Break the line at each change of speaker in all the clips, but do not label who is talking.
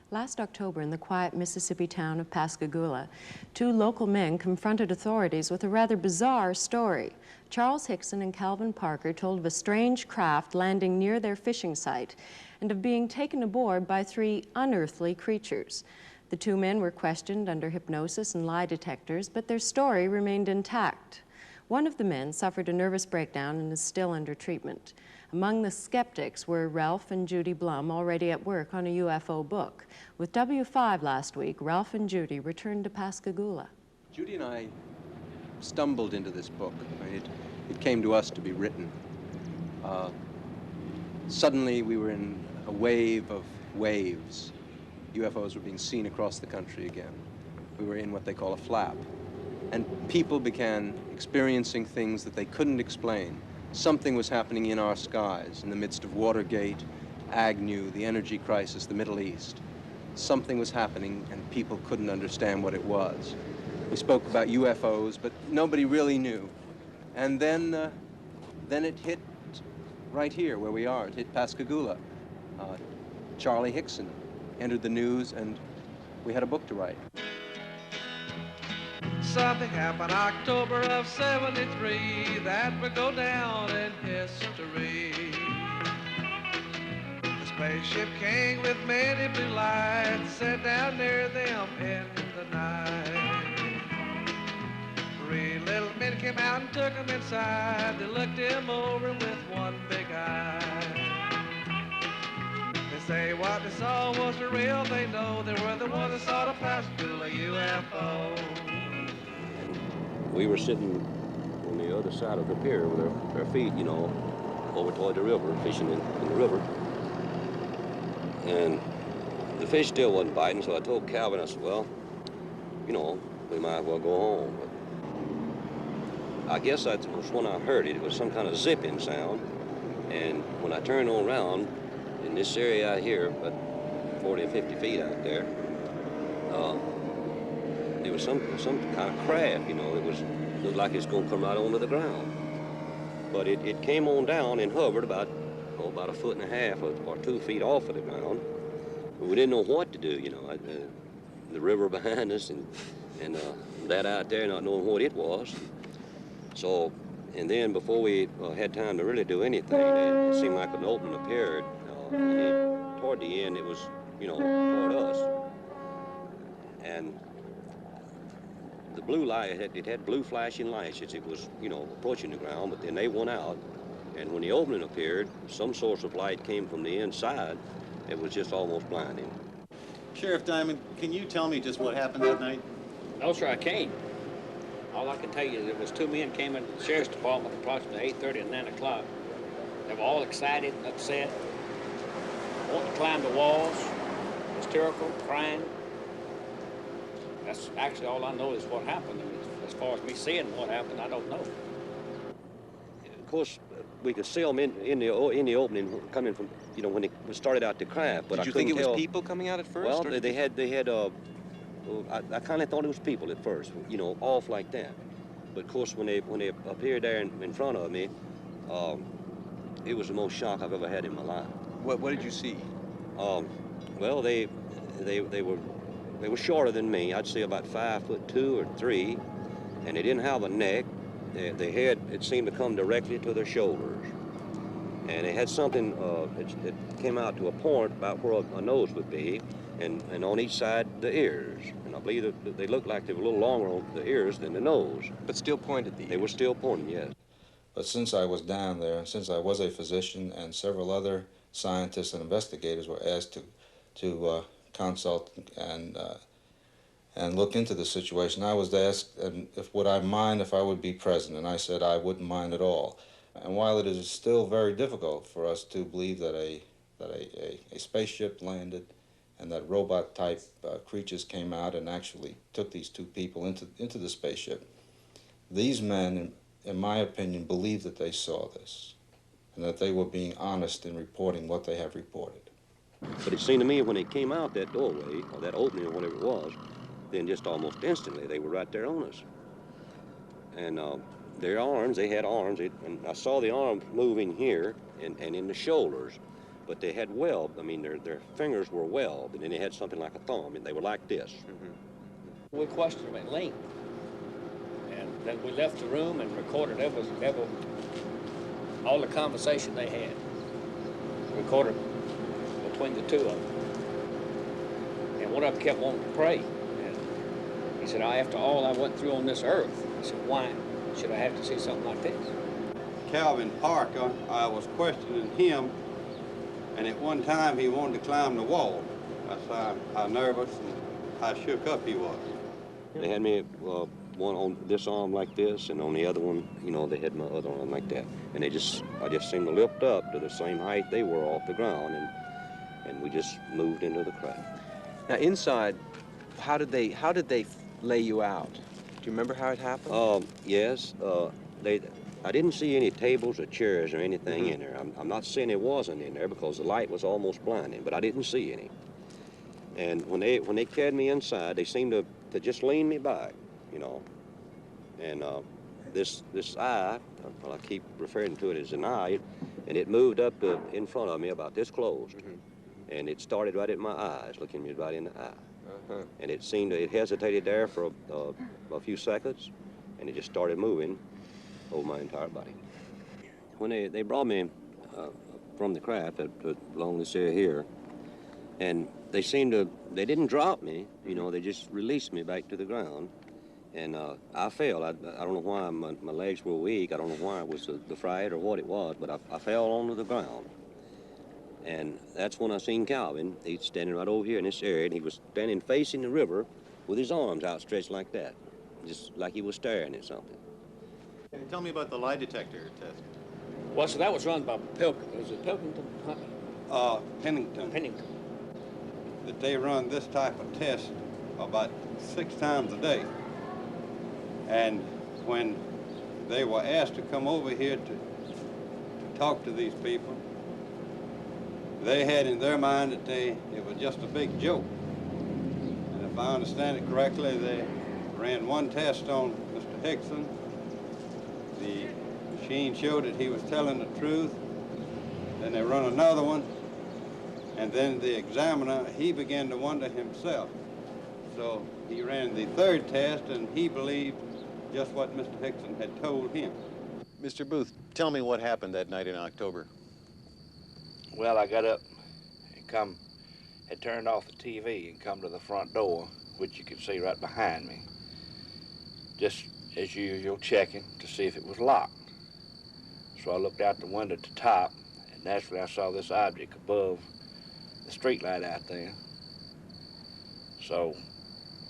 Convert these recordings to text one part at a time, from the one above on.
Last October, in the quiet Mississippi town of Pascagoula, two local men confronted authorities with a rather bizarre story. Charles Hickson and Calvin Parker told of a strange craft landing near their fishing site and of being taken aboard by three unearthly creatures. The two men were questioned under hypnosis and lie detectors, but their story remained intact. One of the men suffered a nervous breakdown and is still under treatment. Among the skeptics were Ralph and Judy Blum, already at work on a UFO book. With W5 last week, Ralph and Judy returned to Pascagoula.
Judy and I stumbled into this book. I mean, it came to us to be written. Suddenly we were in a wave of waves. UFOs were being seen across the country again. We were in what they call a flap. And people began experiencing things that they couldn't explain. Something was happening in our skies in the midst of Watergate, Agnew, the energy crisis, the Middle East. Something was happening and people couldn't understand what it was. We spoke about UFOs, but nobody really knew. And then it hit right here where we are. It hit Pascagoula. Charlie Hickson entered the news and we had a book to write.
Something happened October of '73 that would go down in history. The spaceship came with many blue lights set down near them in the night. Three little men came out and took them inside. They looked him over with one big eye. They say what they saw was for real. They know they were the ones that saw the Pascagoula UFO.
We were sitting on the other side of the pier with our feet, you know, over toward the river, fishing in the river. And the fish still wasn't biting, so I told Calvin, I said, well, you know, we might as well go home. But I guess that was when I heard it. It was some kind of zipping sound. And when I turned on around, in this area out here, about 40 or 50 feet out there, it was some kind of craft, you know. It looked like it's going to come right onto the ground. But it came on down and hovered about a foot and a half or 2 feet off of the ground. We didn't know what to do, you know. The river behind us and that out there not knowing what it was. So, and then before we had time to really do anything, it seemed like an opening appeared. And toward the end, it was, you know, toward us. And the blue light, it had blue flashing lights as it was, you know, approaching the ground, but then they went out, and when the opening appeared, some source of light came from the inside. It was just almost blinding.
Sheriff Diamond, can you tell me just what happened that night?
No, sir, I can't. All I can tell you is there was two men came into the sheriff's department approximately 8:30 and 9 o'clock. They were all excited, upset, wanting to climb the walls, hysterical, crying. That's actually all I know is what happened. I mean, as far as me seeing what happened, I don't know.
Of course, we could see them in the opening coming from, you know, when it started out to craft. But
Did you think it was people coming out at first?
Well, they had I kind of thought it was people at first, you know, off like that. But of course, when they appeared there in front of me, it was the most shock I've ever had in my life.
What did you see?
Well, they were shorter than me. I'd say about 5'2" or 3", and they didn't have a neck. Their head, it seemed to come directly to their shoulders, and they had something. It came out to a point about where a nose would be, and on each side the ears. And I believe that they looked like they were a little longer on the ears than the nose.
But still pointed the ears.
They were still pointing, yes.
But since I was down there, and since I was a physician, and several other scientists and investigators were asked to consult and look into the situation, I was asked would I mind if I would be present, and I said I wouldn't mind at all. And while it is still very difficult for us to believe that a spaceship landed and that robot-type creatures came out and actually took these two people into the spaceship, these men, in my opinion, believe that they saw this and that they were being honest in reporting what they have reported.
But it seemed to me when they came out that doorway, or that opening or whatever it was, then just almost instantly they were right there on us. And their arms, they had arms, and I saw the arms moving here and in the shoulders. but they had webbed. I mean, their fingers were webbed, and then they had something like a thumb, and they were like this.
We questioned them at length, and then we left the room and recorded every all the conversation they had, recorded between the two of them. And one of them kept wanting to pray. And he said, after all I went through on this earth, he said, why should I have to see something like this?
Calvin Parker, I was questioning him, and at one time he wanted to climb the wall. That's how nervous and how shook up he was.
They had me one on this arm like this, and on the other one, you know, they had my other arm like that. And I just seemed to lift up to the same height they were off the ground, and we just moved into the craft.
Now inside, how did they lay you out? Do you remember how it happened?
Yes. I didn't see any tables or chairs or anything in there. I'm not saying it wasn't in there because the light was almost blinding, but I didn't see any. And when they carried me inside, they seemed to just lean me back, you know. And this eye, well, I keep referring to it as an eye, and it moved up to in front of me about this close. And it started right at my eyes, looking me right in the eye. And it hesitated there for a few seconds, and it just started moving over my entire body. When they brought me from the craft along this area here, and they didn't drop me, you know, they just released me back to the ground. And I fell. I don't know why my legs were weak. I don't know why it was the fright or what it was, but I fell onto the ground. And that's when I seen Calvin. He's standing right over here in this area, and he was standing facing the river with his arms outstretched like that, just like he was staring at something.
Tell me about the lie detector test.
Well, so that was run by Pilkington. Was it Pilkington?
Pennington.
Pennington.
That they run this type of test about 6 times a day. And when they were asked to come over here to talk to these people, they had in their mind that it was just a big joke. And if I understand it correctly, they ran one test on Mr. Hickson. The machine showed that he was telling the truth. Then they run another one. And then the examiner, he began to wonder himself. So he ran the third test, and he believed just what Mr. Hickson had told him.
Mr. Booth, tell me what happened that night in October.
Well, I got up and had turned off the TV and come to the front door, which you can see right behind me. Just as usual, checking to see if it was locked. So I looked out the window at the top, and naturally I saw this object above the street light out there. So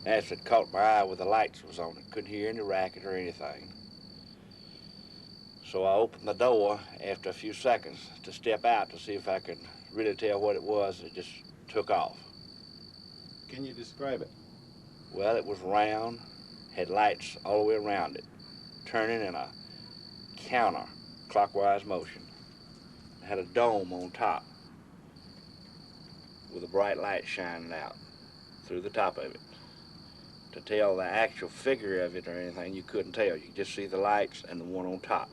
naturally it caught my eye with the lights was on it. Couldn't hear any racket or anything. So I opened the door after a few seconds to step out to see if I could really tell what it was. It just took off.
Can you describe it?
Well, it was round, had lights all the way around it, turning in a counter-clockwise motion. It had a dome on top with a bright light shining out through the top of it. To tell the actual figure of it or anything, you couldn't tell. You could just see the lights and the one on top.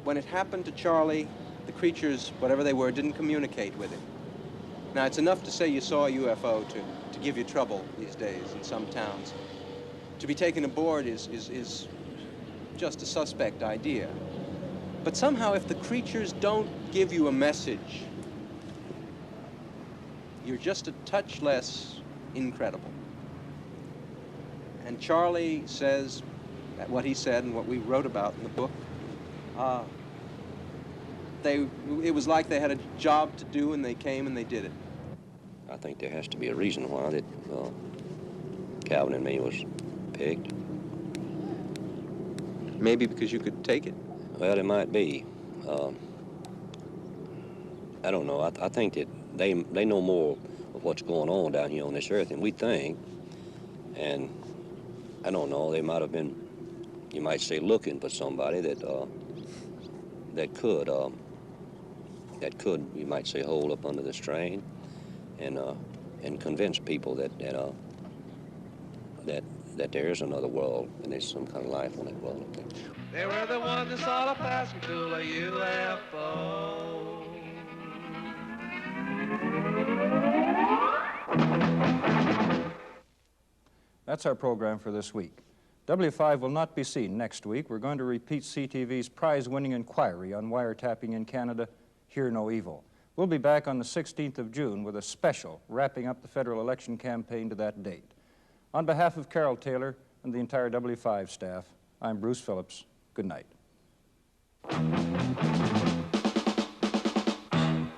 When it happened to Charlie, the creatures, whatever they were, didn't communicate with him. Now, it's enough to say you saw a UFO to give you trouble these days in some towns. To be taken aboard is just a suspect idea. But somehow, if the creatures don't give you a message, you're just a touch less incredible. And Charlie says what he said and what we wrote about in the book. It was like they had a job to do, and they came and they did it.
I think there has to be a reason why that Calvin and me was picked.
Maybe because you could take it.
Well, it might be. I don't know. I think that they know more of what's going on down here on this earth than we think. And I don't know, they might have been, you might say, looking for somebody that could, you might say, hold up under the strain and convince people that there is another world and there's some kind of life on that world up there.
They were the ones that saw the Pascagoula UFO.
That's our program for this week. W5 will not be seen next week. We're going to repeat CTV's prize-winning inquiry on wiretapping in Canada, Hear No Evil. We'll be back on the 16th of June with a special wrapping up the federal election campaign to that date. On behalf of Carol Taylor and the entire W5 staff, I'm Bruce Phillips. Good night.